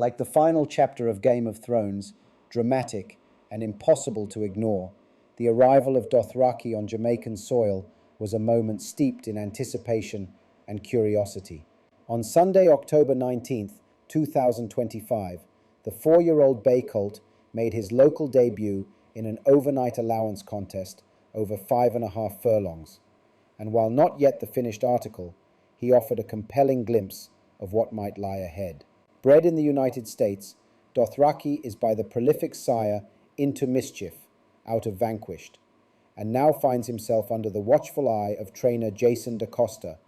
Like the final chapter of Game of Thrones, dramatic and impossible to ignore, the arrival of Dothraki on Jamaican soil was a moment steeped in anticipation and curiosity. On Sunday, October 19th, 2025, the 4-year-old bay colt made his local debut in an overnight allowance contest over 5.5 furlongs, and while not yet the finished article, he offered a compelling glimpse of what might lie ahead. Bred in the United States, Dothraki is by the prolific sire Into Mischief, out of Vanquished, and now finds himself under the watchful eye of trainer Jason DaCosta,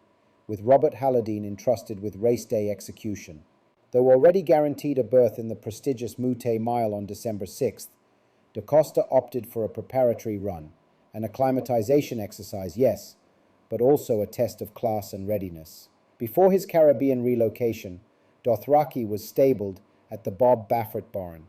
with Robert Halledeen entrusted with race day execution. Though already guaranteed a berth in the prestigious Mute Mile on December 6th, DaCosta opted for a preparatory run, an acclimatization exercise, yes, but also a test of class and readiness. Before his Caribbean relocation, Dothraki was stabled at the Bob Baffert barn,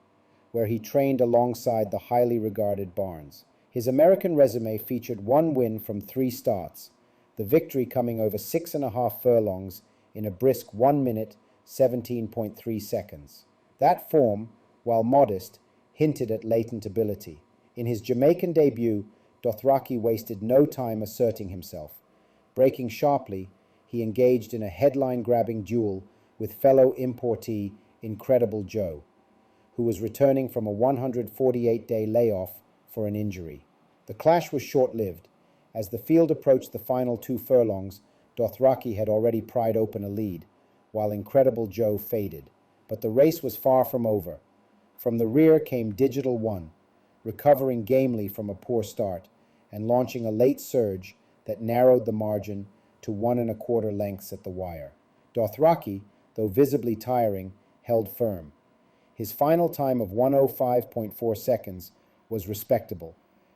where he trained alongside the highly regarded Barnes. His American resume featured 1 win from 3 starts, the victory coming over 6.5 furlongs in a brisk 1 minute, 17.3 seconds. That form, while modest, hinted at latent ability. In his Jamaican debut, Dothraki wasted no time asserting himself. Breaking sharply, he engaged in a headline-grabbing duel with fellow importee Incredible Joe, who was returning from a 148-day layoff for an injury. The clash was short-lived. As the field approached the final 2 furlongs, Dothraki had already pried open a lead, while Incredible Joe faded. But the race was far from over. From the rear came Digital One, recovering gamely from a poor start and launching a late surge that narrowed the margin to 1.25 lengths at the wire. Dothraki, though visibly tiring, held firm. His final time of 1:05.4 seconds was respectable,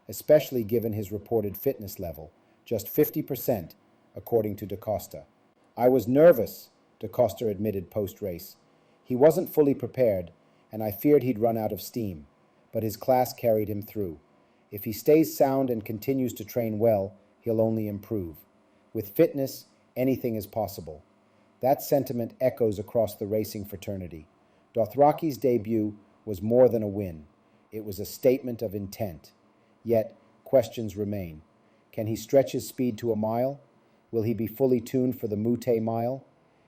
especially given his reported fitness level, just 50%, according to DaCosta. "I was nervous," DaCosta admitted post-race. "He wasn't fully prepared, and I feared he'd run out of steam, but his class carried him through. If he stays sound and continues to train well, he'll only improve. With fitness, anything is possible." That sentiment echoes across the racing fraternity. Dothraki's debut was more than a win. It was a statement of intent. Yet, questions remain. Can he stretch his speed to a mile? Will he be fully tuned for the Mute Mile?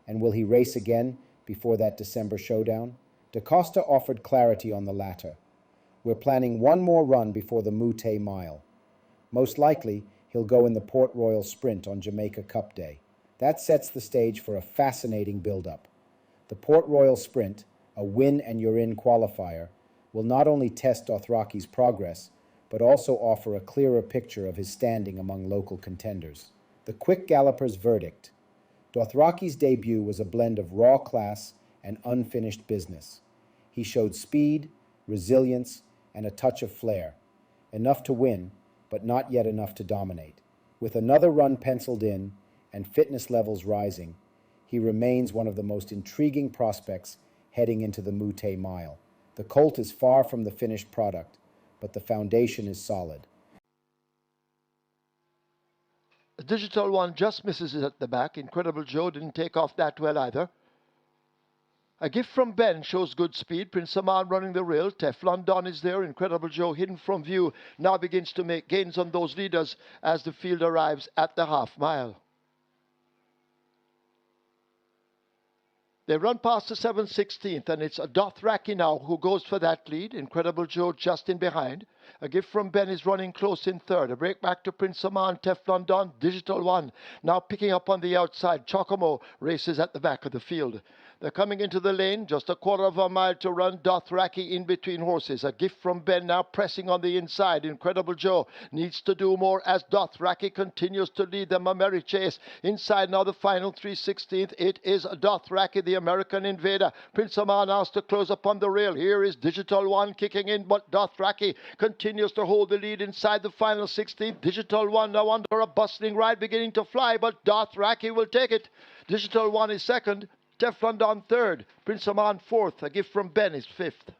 And will he race again before that December showdown? DaCosta offered clarity on the latter. "We're planning 1 more run before the Mute Mile. Most likely, he'll go in the Port Royal Sprint on Jamaica Cup Day." That sets the stage for a fascinating build-up. The Port Royal Sprint, a win-and-you're-in qualifier, will not only test Dothraki's progress, but also offer a clearer picture of his standing among local contenders. The quick Galloper's verdict. Dothraki's debut was a blend of raw class and unfinished business. He showed speed, resilience, and a touch of flair. Enough to win, but not yet enough to dominate. With another run penciled in, and fitness levels rising, he remains one of the most intriguing prospects heading into the Mute Mile. The colt is far from the finished product, but the foundation is solid. The Digital One just misses it at the back. Incredible Joe didn't take off that well either. A Gift from Ben shows good speed. Prince Saman running the rail. Teflon Don is there. Incredible Joe hidden from view. Now begins to make gains on those leaders as the field arrives at the half mile. They run past the 7/16th, and it's Dothraki now who goes for that lead. Incredible Joe just in behind. A Gift from Ben is running close in third. A break back to Prince Saman, Teflon Don, Digital One. Now picking up on the outside. Chocomo races at the back of the field. They're coming into the lane, just 1/4 mile to run. Dothraki in between horses. A Gift from Ben now pressing on the inside. Incredible Joe needs to do more as Dothraki continues to lead them. A merry chase. Inside now the final 3/16th. It is Dothraki, the American invader. Prince Saman asked to close upon the rail. Here is Digital One kicking in, but Dothraki continues to hold the lead inside the final 16th. Digital One now under a bustling ride beginning to fly, but Dothraki will take it. Digital One is second. Teflon Don third. Prince Saman fourth. A Gift from Ben is fifth.